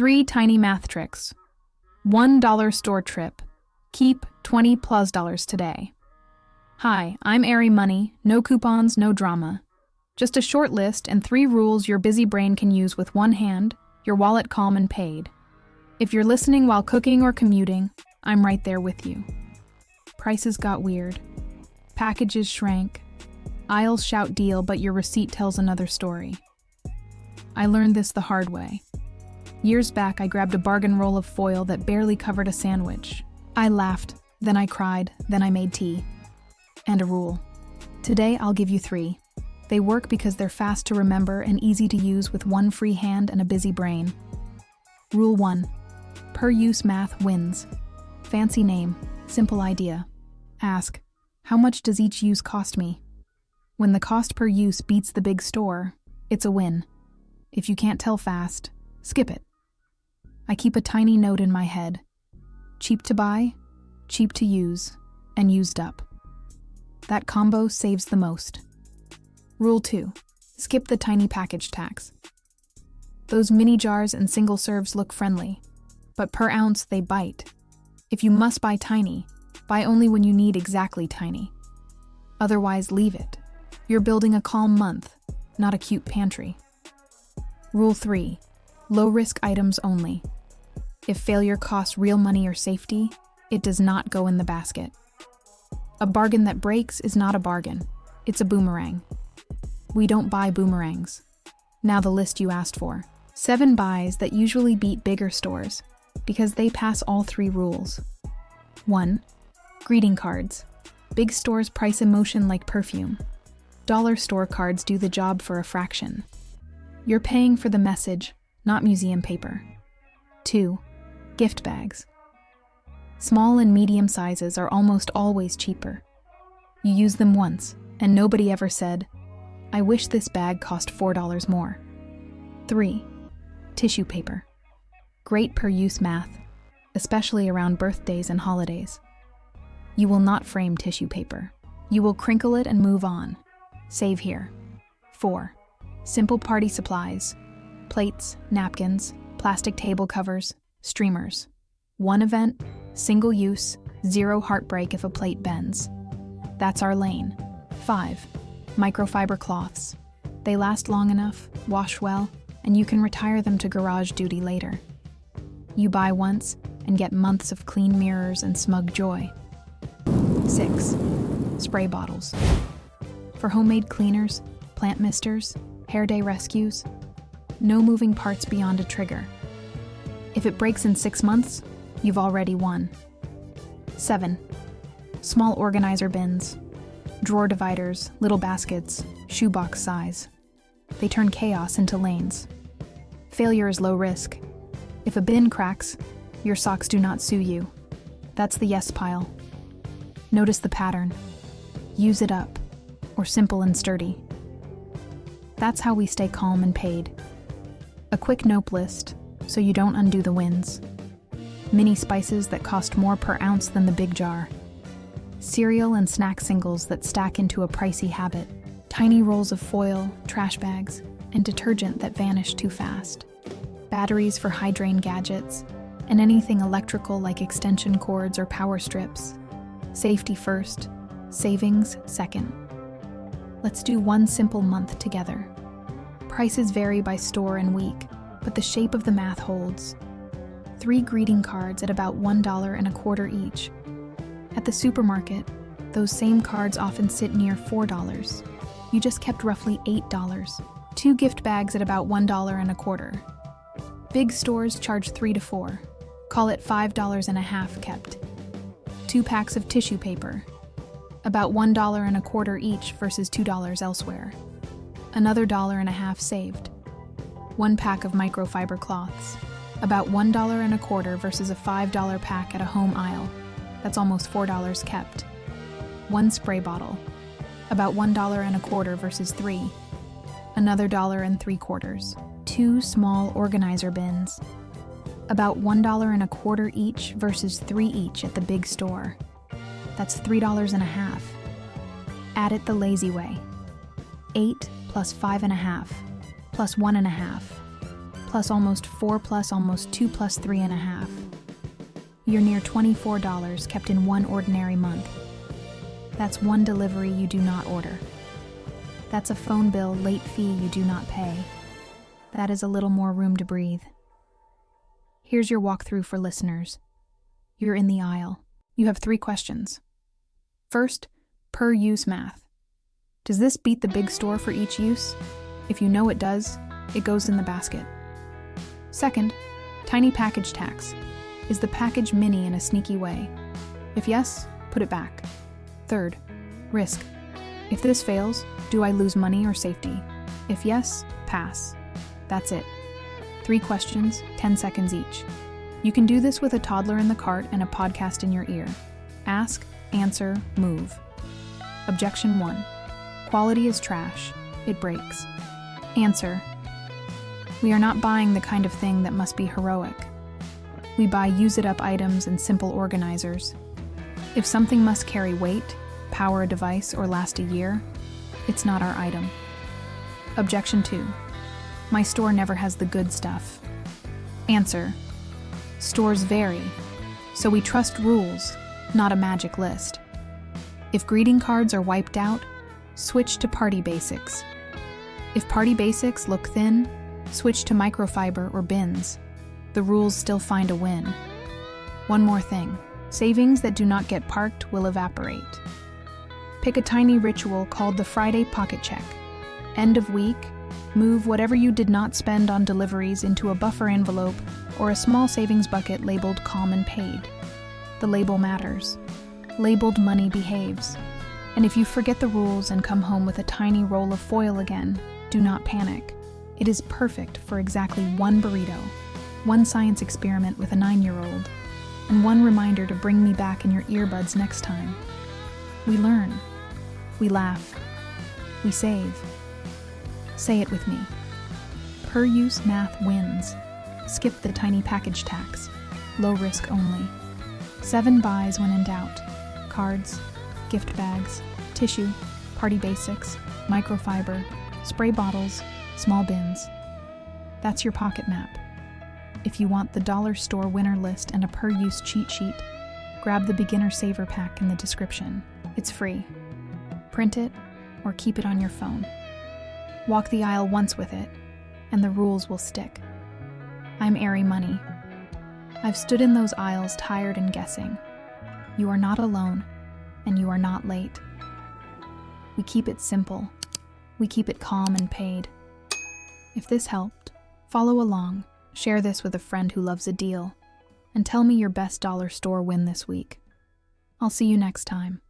3 tiny math tricks. $1 store trip. Keep $20+ today. Hi, I'm Airy Money. No coupons, no drama. Just a short list and 3 rules your busy brain can use with one hand, your wallet calm and paid. If you're listening while cooking or commuting, I'm right there with you. Prices got weird. Packages shrank. Aisles shout deal, but your receipt tells another story. I learned this the hard way. Years back, I grabbed a bargain roll of foil that barely covered a sandwich. I laughed, then I cried, then I made tea. And a rule. Today, I'll give you 3. They work because they're fast to remember and easy to use with one free hand and a busy brain. Rule 1. Per-use math wins. Fancy name, simple idea. Ask, how much does each use cost me? When the cost per use beats the big store, it's a win. If you can't tell fast, skip it. I keep a tiny note in my head. Cheap to buy, cheap to use, and used up. That combo saves the most. Rule 2. Skip the tiny package tax. Those mini jars and single serves look friendly, but per ounce they bite. If you must buy tiny, buy only when you need exactly tiny. Otherwise, leave it. You're building a calm month, not a cute pantry. Rule 3. Low-risk items only. If failure costs real money or safety, it does not go in the basket. A bargain that breaks is not a bargain. It's a boomerang. We don't buy boomerangs. Now the list you asked for. 7 buys that usually beat bigger stores, because they pass all 3 rules. 1. Greeting cards. Big stores price emotion like perfume. Dollar store cards do the job for a fraction. You're paying for the message, not museum paper. 2. Gift bags. Small and medium sizes are almost always cheaper. You use them once, and nobody ever said, I wish this bag cost $4 more. 3. Tissue paper. Great per-use math, especially around birthdays and holidays. You will not frame tissue paper. You will crinkle it and move on. Save here. 4. Simple party supplies. Plates, napkins, plastic table covers, streamers. One event, single use, 0 heartbreak if a plate bends. That's our lane. 5. Microfiber cloths. They last long enough, wash well, and you can retire them to garage duty later. You buy once and get months of clean mirrors and smug joy. 6. Spray bottles. For homemade cleaners, plant misters, hair day rescues, no moving parts beyond a trigger. If it breaks in 6 months, you've already won. 7. Small organizer bins. Drawer dividers, little baskets, shoebox size. They turn chaos into lanes. Failure is low risk. If a bin cracks, your socks do not sue you. That's the yes pile. Notice the pattern. Use it up, or simple and sturdy. That's how we stay calm and paid. A quick nope list, so you don't undo the wins. Mini spices that cost more per ounce than the big jar. Cereal and snack singles that stack into a pricey habit. Tiny rolls of foil, trash bags, and detergent that vanish too fast. Batteries for high-drain gadgets, and anything electrical like extension cords or power strips. Safety first, savings second. Let's do one simple month together. Prices vary by store and week, but the shape of the math holds. 3 greeting cards at about $1.25 each. At the supermarket, those same cards often sit near $4. You just kept roughly $8. 2 gift bags at about $1.25. Big stores charge $3 to $4. Call it $5.50 kept. 2 packs of tissue paper. About $1.25 each versus $2 elsewhere. Another $1.50 saved. 1 pack of microfiber cloths. About $1.25 versus a $5 pack at a home aisle. That's almost $4 kept. 1 spray bottle. About $1.25 versus $3. Another $1.75. 2 small organizer bins. About $1.25 each versus $3 each at the big store. That's $3.50. Add it the lazy way. 8 plus 5.5 plus 1.5 plus almost 4 plus almost 2 plus 3.5. You're near $24 kept in one ordinary month. That's one delivery you do not order. That's a phone bill late fee you do not pay. That is a little more room to breathe. Here's your walkthrough for listeners. You're in the aisle. You have 3 questions. First, per use math. Does this beat the big store for each use? If you know it does, it goes in the basket. Second, tiny package tax. Is the package mini in a sneaky way? If yes, put it back. Third, risk. If this fails, do I lose money or safety? If yes, pass. That's it. 3 questions, 10 seconds each. You can do this with a toddler in the cart and a podcast in your ear. Ask, answer, move. Objection 1. Quality is trash. It breaks. Answer. We are not buying the kind of thing that must be heroic. We buy use-it-up items and simple organizers. If something must carry weight, power a device, or last a year, it's not our item. Objection 2. My store never has the good stuff. Answer. Stores vary, so we trust rules, not a magic list. If greeting cards are wiped out, switch to Party Basics. If Party Basics look thin, switch to Microfiber or bins. The rules still find a win. One more thing. Savings that do not get parked will evaporate. Pick a tiny ritual called the Friday Pocket Check. End of week, move whatever you did not spend on deliveries into a buffer envelope or a small savings bucket labeled Calm and Paid. The label matters. Labeled money behaves. And if you forget the rules and come home with a tiny roll of foil again, do not panic. It is perfect for exactly one burrito, one science experiment with a 9-year-old, and one reminder to bring me back in your earbuds next time. We learn. We laugh. We save. Say it with me. Per use math wins. Skip the tiny package tax. Low risk only. 7 buys when in doubt. Cards, gift bags, tissue, Party Basics, microfiber, spray bottles, small bins. That's your pocket map. If you want the dollar store winner list and a per-use cheat sheet, grab the beginner saver pack in the description. It's free. Print it or keep it on your phone. Walk the aisle once with it, and the rules will stick. I'm Airy Money. I've stood in those aisles tired and guessing. You are not alone, and you are not late. We keep it simple. We keep it calm and paid. If this helped, follow along, share this with a friend who loves a deal, and tell me your best dollar store win this week. I'll see you next time.